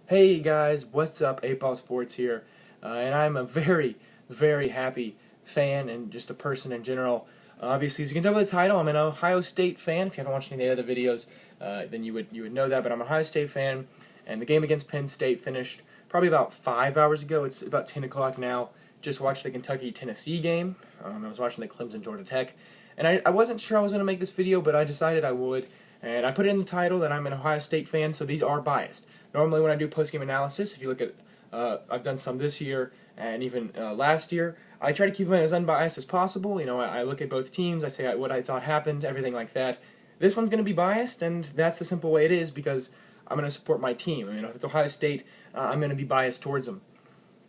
Hey guys, what's up? 8 Ball Sports here, and I'm a very, very happy fan and just a person in general. Obviously, as you can tell by the title, I'm an Ohio State fan. If you haven't watched any of the other videos, then you would know that. But I'm an Ohio State fan, and the game against Penn State finished probably about 5 hours ago. It's about 10 o'clock now. Just watched the Kentucky-Tennessee game. I was watching the Clemson-Georgia Tech, and I wasn't sure I was going to make this video, but I decided I would. And I put it in the title that I'm an Ohio State fan, so these are biased. Normally when I do post-game analysis, if you look at, I've done some this year and even last year, I try to keep them as unbiased as possible. I look at both teams, I say what I thought happened, everything like that. This one's going to be biased, and that's the simple way it is because I'm going to support my team. If it's Ohio State, I'm going to be biased towards them.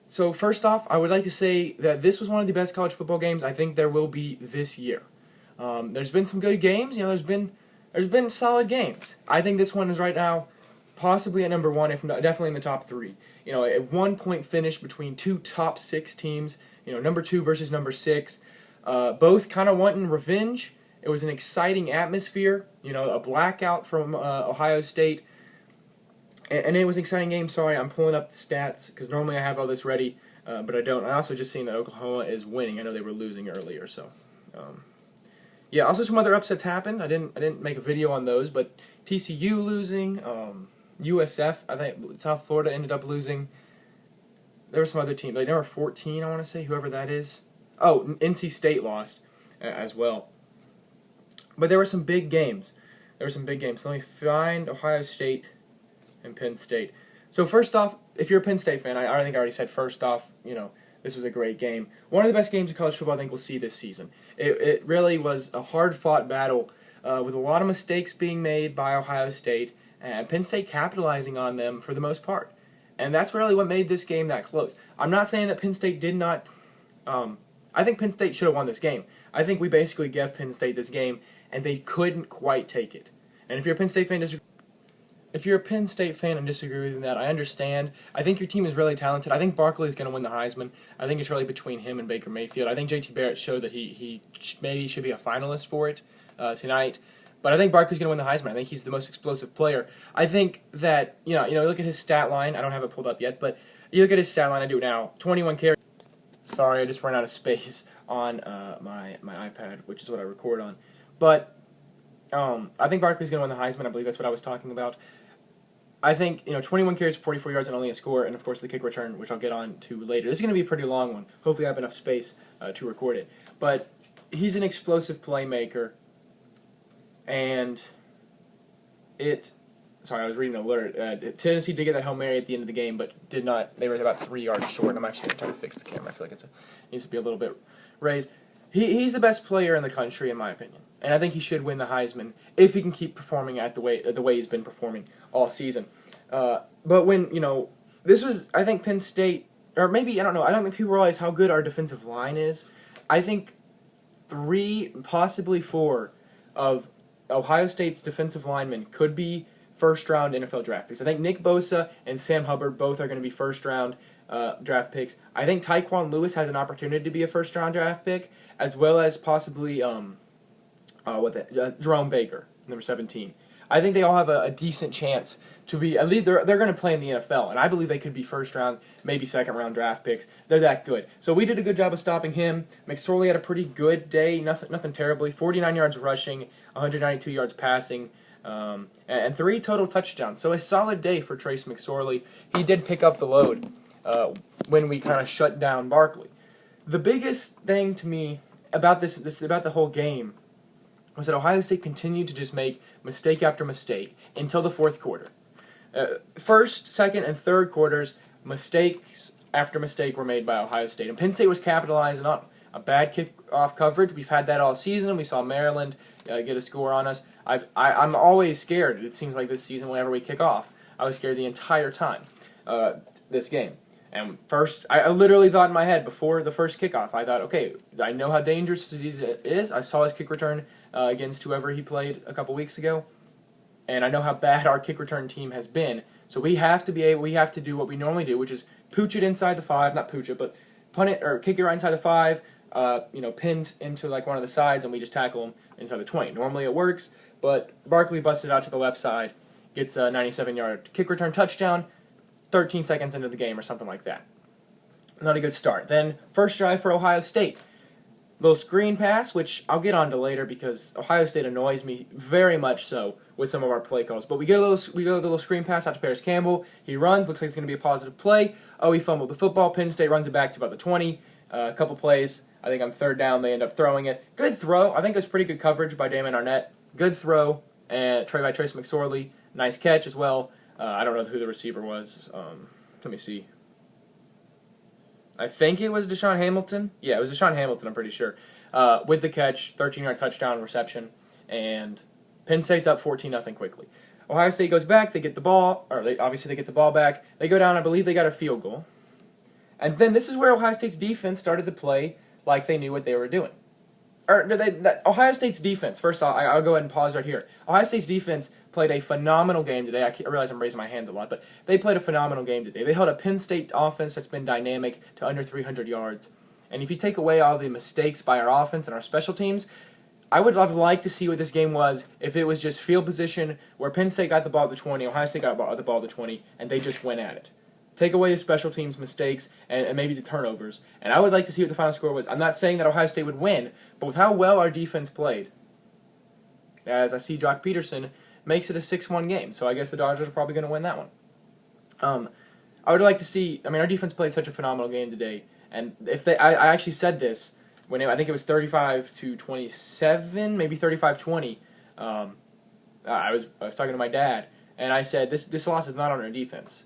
So first off, I would like to say that this was one of the best college football games I think there will be this year. There's been some good games. There's been solid games. I think this one is right now possibly at number one, if not definitely in the top three. A 1-point finish between two top six teams. Number 2 versus number 6. Both kind of wanting revenge. It was an exciting atmosphere. A blackout from Ohio State, and it was an exciting game. Sorry, I'm pulling up the stats because normally I have all this ready, but I don't. I also just seen that Oklahoma is winning. I know they were losing earlier, so. Yeah, also some other upsets happened. I didn't make a video on those, but TCU losing, USF, I think South Florida ended up losing. There were some other teams, like number 14, I want to say, whoever that is. Oh, NC State lost as well. But there were some big games. Let me find Ohio State and Penn State. So first off, if you're a Penn State fan, I think I already said first off, this was a great game. One of the best games of college football I think we'll see this season. It really was a hard-fought battle with a lot of mistakes being made by Ohio State, and Penn State capitalizing on them for the most part. And that's really what made this game that close. I'm not saying that Penn State did not... I think Penn State should have won this game. I think we basically gave Penn State this game, and they couldn't quite take it. And if you're a Penn State fan, and disagree with that, I understand. I think your team is really talented. I think Barkley is going to win the Heisman. I think it's really between him and Baker Mayfield. I think JT Barrett showed that he maybe should be a finalist for it tonight. But I think Barkley's going to win the Heisman. I think he's the most explosive player. I think that, look at his stat line. I don't have it pulled up yet, but you look at his stat line. I do now. 21 carries. Sorry, I just ran out of space on my iPad, which is what I record on. But I think Barkley's going to win the Heisman. I believe that's what I was talking about. I think, 21 carries for 44 yards and only a score, and of course the kick return, which I'll get on to later. This is going to be a pretty long one. Hopefully I have enough space to record it. But he's an explosive playmaker, and sorry, I was reading an alert. Tennessee did get that Hail Mary at the end of the game, but did not. They were about 3 yards short, and I'm actually going to try to fix the camera. I feel like it needs to be a little bit raised. He's the best player in the country, in my opinion. And I think he should win the Heisman if he can keep performing at the way he's been performing all season. But when, this was, I think Penn State, or maybe, I don't know, I don't think people realize how good our defensive line is. I think 3, possibly 4 of Ohio State's defensive linemen could be first-round NFL draft picks. I think Nick Bosa and Sam Hubbard both are going to be first-round draft picks. I think Tyquan Lewis has an opportunity to be a first-round draft pick, as well as possibly Jerome Baker, number 17. I think they all have a decent chance to be, at least they're going to play in the NFL, and I believe they could be first-round, maybe second-round draft picks. They're that good. So we did a good job of stopping him. McSorley had a pretty good day, nothing terribly. 49 yards rushing, 192 yards passing, and 3 total touchdowns. So a solid day for Trace McSorley. He did pick up the load when we kind of shut down Barkley. The biggest thing to me about about the whole game was that Ohio State continued to just make mistake after mistake until the fourth quarter. First, second, and third quarters, mistakes after mistake were made by Ohio State. And Penn State was capitalizing on a bad kickoff coverage. We've had that all season. We saw Maryland get a score on us. I'm always scared. It seems like this season, whenever we kick off, I was scared the entire time, this game. And first, I literally thought in my head before the first kickoff, I thought, okay, I know how dangerous it is. I saw his kick return against whoever he played a couple weeks ago, and I know how bad our kick return team has been. So we have to do what we normally do, which is pooch it inside the 5, not pooch it, but punt it or kick it right inside the 5, pinned into like one of the sides, and we just tackle them inside the 20. Normally it works, but Barkley busted out to the left side, gets a 97-yard kick return touchdown. 13 seconds into the game or something like that. Not a good start. Then first drive for Ohio State. Little screen pass, which I'll get onto later because Ohio State annoys me very much so with some of our play calls. But we go the little screen pass out to Paris Campbell. He runs, looks like it's going to be a positive play. Oh, he fumbled the football. Penn State runs it back to about the 20. A couple plays. I think on third down they end up throwing it. Good throw. I think it was pretty good coverage by Damon Arnett. Good throw and by Trace McSorley. Nice catch as well. I don't know who the receiver was. Let me see. I think it was Deshaun Hamilton. Yeah, it was Deshaun Hamilton, I'm pretty sure. With the catch, 13-yard touchdown reception, and Penn State's up 14-0 quickly. Ohio State goes back, they get the ball, obviously they get the ball back. They go down, I believe they got a field goal. And then this is where Ohio State's defense started to play like they knew what they were doing. Ohio State's defense, first off, I'll go ahead and pause right here. Ohio State's defense played a phenomenal game today. I realize I'm raising my hands a lot, but they played a phenomenal game today. They held a Penn State offense that's been dynamic to under 300 yards. And if you take away all the mistakes by our offense and our special teams, I would have liked to see what this game was if it was just field position where Penn State got the ball at the 20, Ohio State got the ball at the 20, and they just went at it. Take away the special teams mistakes and maybe the turnovers. And I would like to see what the final score was. I'm not saying that Ohio State would win, but with how well our defense played, as I see Jock Peterson makes it a 6-1 game. So I guess the Dodgers are probably going to win that one. I would like to see, our defense played such a phenomenal game today. And if I actually said this when I think it was 35-27, maybe 35-20. I was talking to my dad, and I said this loss is not on our defense.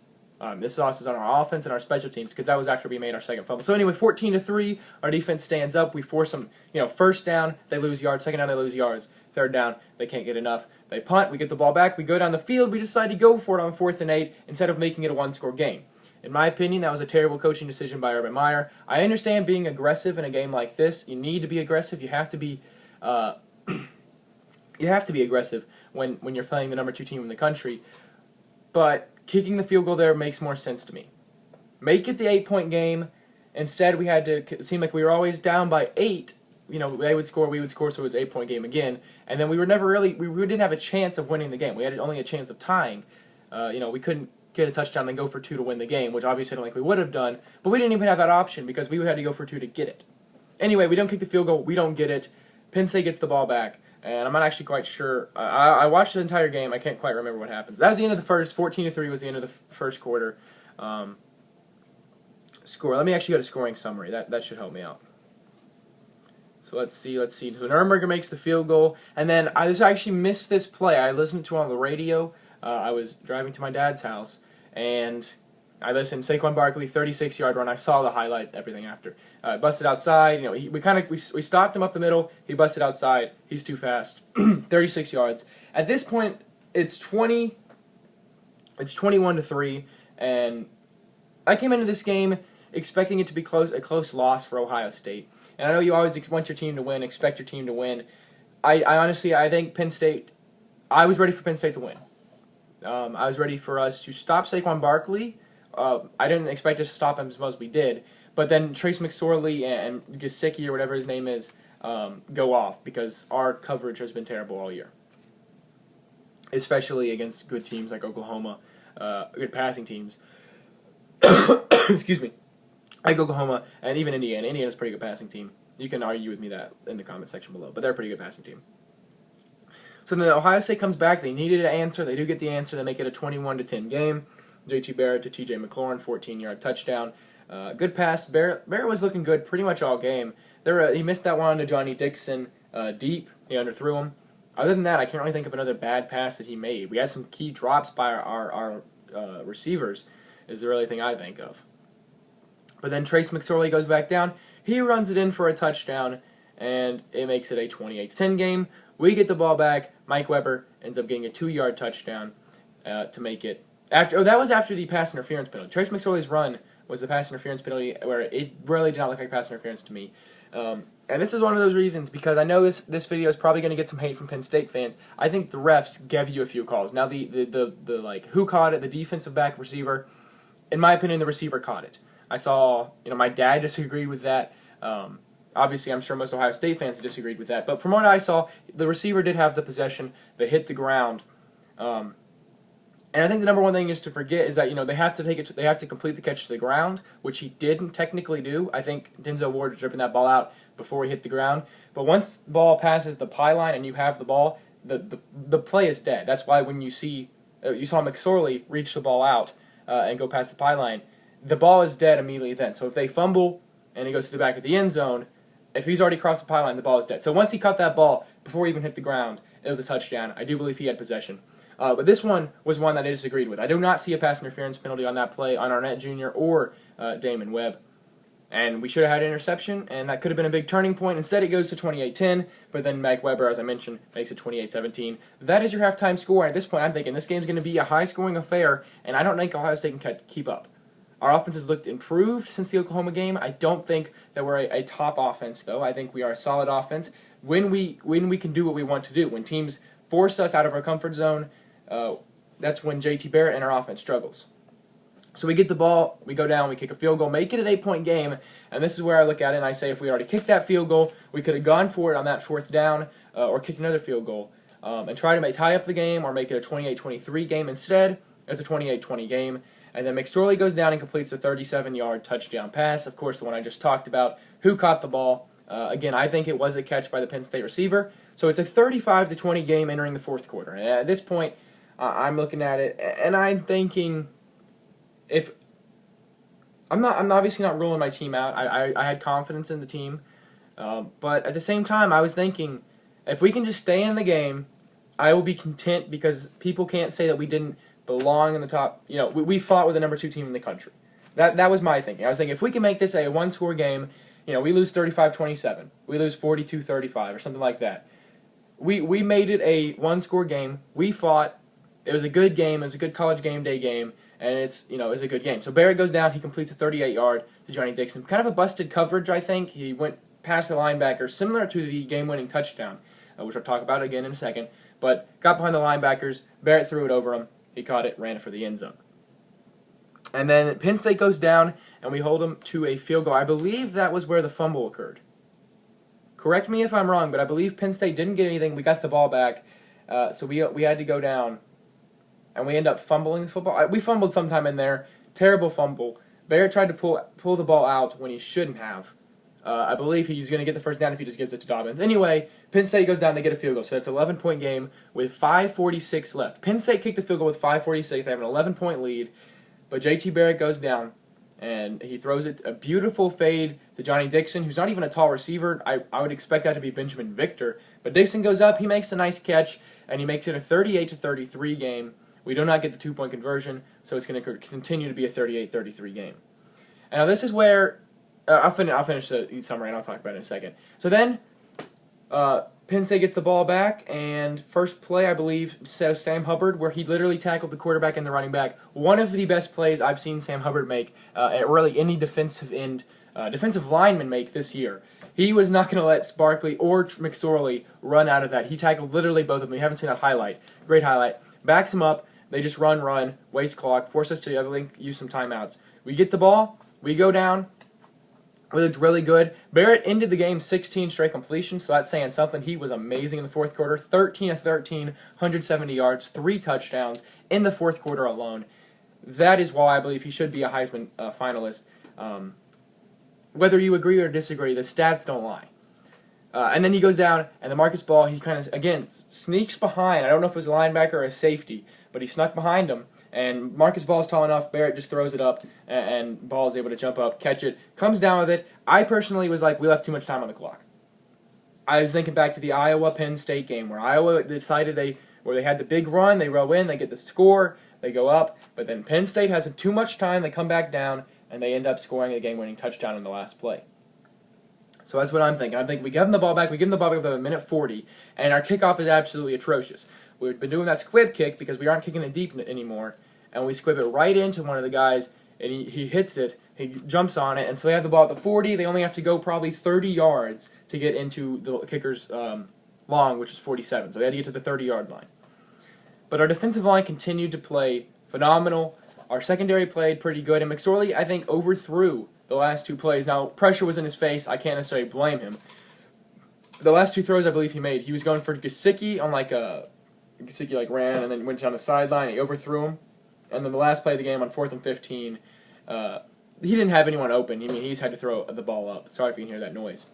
This loss is on our offense and our special teams because that was after we made our second fumble. So anyway, 14-3, our defense stands up. We force them, first down, they lose yards. Second down, they lose yards. Third down, they can't get enough. They punt, we get the ball back. We go down the field. We decide to go for it on 4th and 8 instead of making it a one-score game. In my opinion, that was a terrible coaching decision by Urban Meyer. I understand being aggressive in a game like this. You need to be aggressive. You have to be aggressive when you're playing the number 2 team in the country. But kicking the field goal there makes more sense to me. Make it the 8-point game. Instead, we had to, it seemed like we were always down by 8. They would score, we would score, so it was an 8-point game again. And then we didn't have a chance of winning the game. We had only a chance of tying. We couldn't get a touchdown and then go for 2 to win the game, which obviously I don't think we would have done. But we didn't even have that option because we had to go for 2 to get it. Anyway, we don't kick the field goal. We don't get it. Penn State gets the ball back. And I'm not actually quite sure. I watched the entire game. I can't quite remember what happens. That was the end of the first. 14-3 was the end of the first quarter. Score. Let me actually go to scoring summary. That should help me out. So let's see. So Nuremberger makes the field goal. And then I just actually missed this play. I listened to it on the radio. I was driving to my dad's house. And I listened. Saquon Barkley, 36-yard run. I saw the highlight, everything after. Busted outside. We stopped him up the middle. He busted outside. He's too fast. 36 yards. At this point, it's 21-3, and I came into this game expecting it to be a close loss for Ohio State. And I know you always want your team to win, expect your team to win. I honestly think Penn State. I was ready for Penn State to win. I was ready for us to stop Saquon Barkley. I didn't expect us to stop him as much as we did. But then Trace McSorley and Gesicki, or whatever his name is, go off because our coverage has been terrible all year. Especially against good teams like Oklahoma, good passing teams. Excuse me. Like Oklahoma and even Indiana. Indiana's a pretty good passing team. You can argue with me that in the comment section below, but they're a pretty good passing team. So then Ohio State comes back. They needed an answer. They do get the answer. They make it a 21-10 game. J.T. Barrett to T.J. McLaurin, 14-yard touchdown. Good pass. Barrett was looking good pretty much all game. He missed that one to Johnny Dixon deep. He underthrew him. Other than that, I can't really think of another bad pass that he made. We had some key drops by our receivers is the only thing I think of. But then Trace McSorley goes back down. He runs it in for a touchdown, and it makes it a 28-10 game. We get the ball back. Mike Weber ends up getting a 2-yard touchdown to make it. That was after the pass interference penalty. Trace McSorley's run was the pass interference penalty where it really did not look like pass interference to me. And this is one of those reasons because I know this video is probably going to get some hate from Penn State fans. I think the refs gave you a few calls. Now the who caught it, the defensive back receiver. In my opinion, the receiver caught it. I saw my dad disagreed with that. Obviously, I'm sure most Ohio State fans disagreed with that. But from what I saw, the receiver did have the possession. They hit the ground. And I think the number one thing is to forget is that they have to they have to complete the catch to the ground, which he didn't technically do. I think Denzel Ward was ripping that ball out before he hit the ground. But once the ball passes the pylon and you have the ball, the play is dead. That's why when you saw McSorley reach the ball out and go past the pylon, the ball is dead immediately then. So if they fumble and he goes to the back of the end zone, if he's already crossed the pylon, the ball is dead. So once he caught that ball before he even hit the ground, it was a touchdown. I do believe he had possession. But this one was one that I disagreed with. I do not see a pass interference penalty on that play on Arnett Jr. or Damon Webb. And we should have had an interception, and that could have been a big turning point. Instead, it goes to 28-10, but then Mike Weber, as I mentioned, makes it 28-17. That is your halftime score, and at this point, I'm thinking this game's going to be a high-scoring affair, and I don't think Ohio State can keep up. Our offense has looked improved since the Oklahoma game. I don't think that we're a top offense, though. I think we are a solid offense when we can do what we want to do. When teams force us out of our comfort zone, that's when JT Barrett and our offense struggles. So we get the ball, we go down, we kick a field goal, make it an 8-point game, and this is where I look at it and I say if we already kicked that field goal, we could have gone for it on that fourth down or kicked another field goal and try to tie up the game or make it a 28-23 game. Instead, it's a 28-20 game, and then McSorley goes down and completes a 37-yard touchdown pass, of course the one I just talked about. Who caught the ball? Again, I think it was a catch by the Penn State receiver. So it's a 35-20 game entering the fourth quarter. And at this point, I'm looking at it, and I'm thinking, if I'm obviously not ruling my team out. I had confidence in the team, but at the same time, I was thinking, if we can just stay in the game, I will be content because people can't say that we didn't belong in the top. We fought with the number 2 team in the country. That was my thinking. I was thinking if we can make this a one-score game, we lose 35-27, we lose 42-35 or something like that. We made it a one-score game. We fought. It was a good game. It was a good college game day game, and it's a good game. So Barrett goes down. He completes a 38-yard to Johnny Dixon. Kind of a busted coverage, I think. He went past the linebacker, similar to the game-winning touchdown, which I'll talk about again in a second. But got behind the linebackers. Barrett threw it over him. He caught it, ran it for the end zone. And then Penn State goes down, and we hold them to a field goal. I believe that was where the fumble occurred. Correct me if I'm wrong, but I believe Penn State didn't get anything. We got the ball back, so we had to go down. And we end up fumbling the football. We fumbled sometime in there. Terrible fumble. Barrett tried to pull the ball out when he shouldn't have. I believe he's going to get the first down if he just gives it to Dobbins. Anyway, Penn State goes down to get a field goal. So it's an 11-point game with 5:46 left. Penn State kicked the field goal with 5:46. They have an 11-point lead. But JT Barrett goes down, and he throws it a beautiful fade to Johnny Dixon, who's not even a tall receiver. I would expect that to be Benjamin Victor. But Dixon goes up. He makes a nice catch, and he makes it a 38-33 game. We do not get the 2-point conversion, so it's going to continue to be a 38-33 game. And now this is where I'll finish the summary, and I'll talk about it in a second. So then Penn State gets the ball back, and first play, I believe, says Sam Hubbard, where he literally tackled the quarterback and the running back. One of the best plays I've seen Sam Hubbard make, really any defensive lineman make this year. He was not going to let Sparkley or McSorley run out of that. He tackled literally both of them. We haven't seen that highlight. Great highlight. Backs him up. They just run, waste clock, force us to, I think, use some timeouts. We get the ball, we go down, we looked really good. Barrett ended the game 16 straight completions, so that's saying something. He was amazing in the fourth quarter, 13 of 13, 170 yards, 3 touchdowns in the fourth quarter alone. That is why I believe he should be a Heisman finalist. Whether you agree or disagree, the stats don't lie. And then he goes down, and the Marcus Ball, he kind of, again, sneaks behind. I don't know if it was a linebacker or a safety, but he snuck behind him, and Marcus Ball is tall enough. Barrett just throws it up, and Ball is able to jump up, catch it, comes down with it. I personally was like, we left too much time on the clock. I was thinking back to the Iowa-Penn State game, where Iowa decided they had the big run, they row in, they get the score, they go up, but then Penn State has too much time, they come back down, and they end up scoring a game-winning touchdown in the last play. So that's what I'm thinking. I'm thinking we give them the ball back, about a minute 40, and our kickoff is absolutely atrocious. We've been doing that squib kick because we aren't kicking it deep anymore, and we squib it right into one of the guys, and he hits it, he jumps on it, and so they have the ball at the 40. They only have to go probably 30 yards to get into the kicker's long, which is 47, so they had to get to the 30-yard line. But our defensive line continued to play phenomenal. Our secondary played pretty good, and McSorley, I think, overthrew the last 2 plays. Now, pressure was in his face. I can't necessarily blame him. The last 2 throws I believe he made, he was going for Gesicki on like a Gesicki like ran and then went down the sideline. He overthrew him, and then the last play of the game on 4th and 15, he didn't have anyone open. I mean, he just had to throw the ball up. Sorry if you can hear that noise.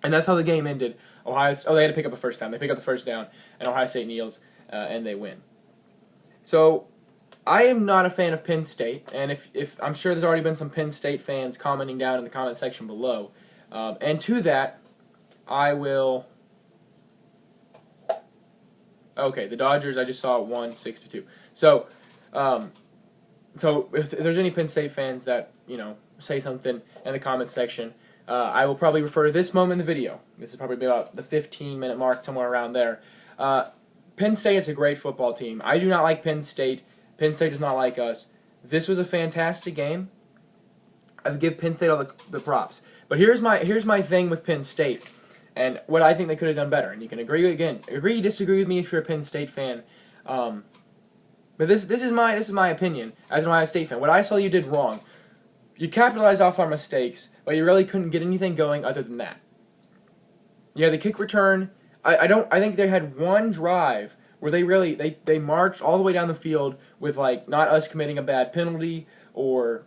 And that's how the game ended. They had to pick up a first down. They pick up the first down, and Ohio State kneels, and they win. So I am not a fan of Penn State, and if I'm sure there's already been some Penn State fans commenting down in the comment section below. And to that, I will. Okay, the Dodgers, I just saw it won 6-2. So if there's any Penn State fans that say something in the comments section, I will probably refer to this moment in the video. This is probably about the 15-minute mark, somewhere around there. Penn State is a great football team. I do not like Penn State. Penn State does not like us. This was a fantastic game. I give Penn State all the props. But here's my thing with Penn State, and what I think they could have done better. And you can agree, disagree with me if you're a Penn State fan. But this is my opinion as an Ohio State fan. What I saw you did wrong. You capitalized off our mistakes, but you really couldn't get anything going other than that. Yeah, the kick return. I think they had one drive where they marched all the way down the field with not us committing a bad penalty or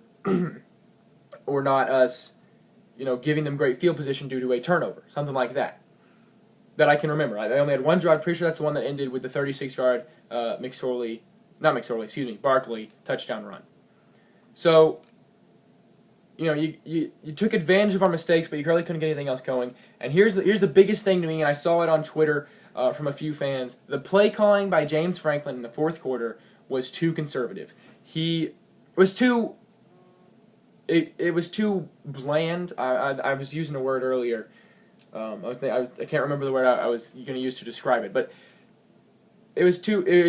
or not us giving them great field position due to a turnover, something like that I can remember. They only had one drive. Pretty sure that's the one that ended with the 36-yard Barkley touchdown run. So you took advantage of our mistakes, but you really couldn't get anything else going. And here's the biggest thing to me, and I saw it on Twitter from a few fans. The play calling by James Franklin in the fourth quarter was too conservative. It was too bland. I was using a word earlier. I can't remember the word I was going to use to describe it, but it was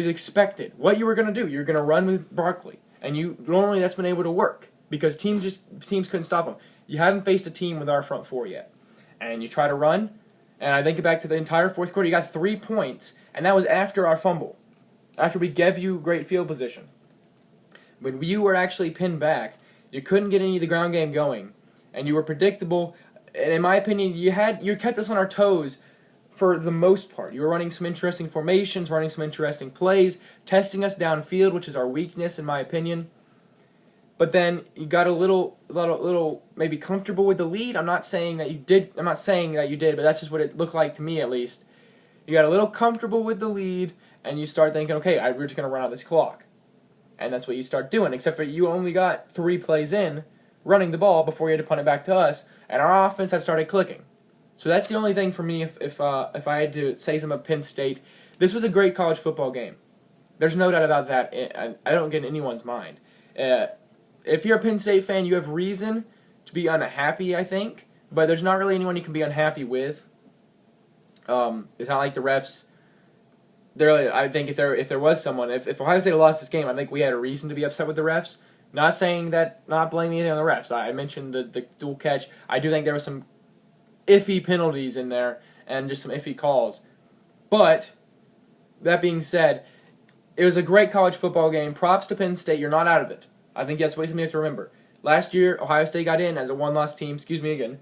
expected. What you were going to do, you're going to run with Barkley, and normally that's been able to work because teams couldn't stop them. You haven't faced a team with our front four yet, and you try to run. And I think back to the entire fourth quarter, you got 3 points, and that was after our fumble, after we gave you great field position. When you were actually pinned back, you couldn't get any of the ground game going, and you were predictable. And in my opinion, you kept us on our toes for the most part. You were running some interesting formations, running some interesting plays, testing us downfield, which is our weakness in my opinion. But then you got a little maybe comfortable with the lead. I'm not saying that you did, but that's just what it looked like to me at least. You got a little comfortable with the lead, and you start thinking, okay, we're just going to run out this clock. And that's what you start doing, except for you only got 3 plays in running the ball before you had to punt it back to us, and our offense had started clicking. So that's the only thing for me if I had to say something about Penn State. This was a great college football game. There's no doubt about that. I don't get in anyone's mind. If you're a Penn State fan, you have reason to be unhappy, I think, but there's not really anyone you can be unhappy with. It's not like the refs. I think if there was someone, if Ohio State had lost this game, I think we had a reason to be upset with the refs. Not blaming anything on the refs. I mentioned the dual catch. I do think there was some iffy penalties in there and just some iffy calls. But that being said, it was a great college football game. Props to Penn State. You're not out of it. I think that's what you have to remember. Last year, Ohio State got in as a one-loss team. Excuse me again.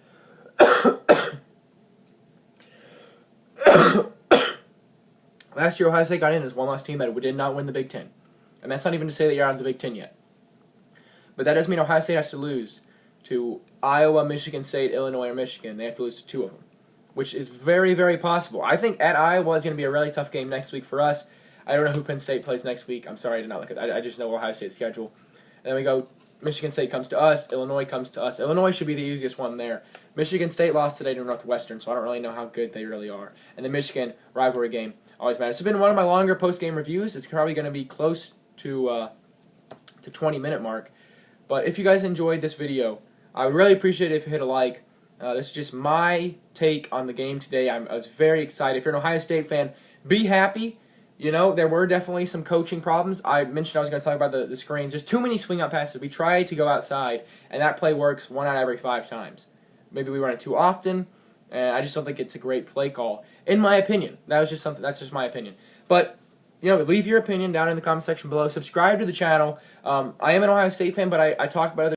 Last year, Ohio State got in as one-loss team that did not win the Big Ten. And that's not even to say that you're out of the Big Ten yet. But that doesn't mean Ohio State has to lose to Iowa, Michigan State, Illinois, or Michigan. They have to lose to 2 of them, which is very, very possible. I think at Iowa is going to be a really tough game next week for us. I don't know who Penn State plays next week. I'm sorry I did not look at that. I just know Ohio State's schedule. And then we go, Michigan State comes to us, Illinois comes to us. Illinois should be the easiest one there. Michigan State lost today to Northwestern, so I don't really know how good they really are. And the Michigan rivalry game always matters. It's been one of my longer post-game reviews. It's probably going to be close to 20-minute mark. But if you guys enjoyed this video, I would really appreciate it if you hit a like. This is just my take on the game today. I was very excited. If you're an Ohio State fan, be happy. There were definitely some coaching problems. I mentioned I was going to talk about the screens. Just too many swing-out passes. We tried to go outside, and that play works 1 out of every 5 times. Maybe we run it too often, and I just don't think it's a great play call, in my opinion. That's just my opinion. But, leave your opinion down in the comment section below. Subscribe to the channel. I am an Ohio State fan, but I talk about other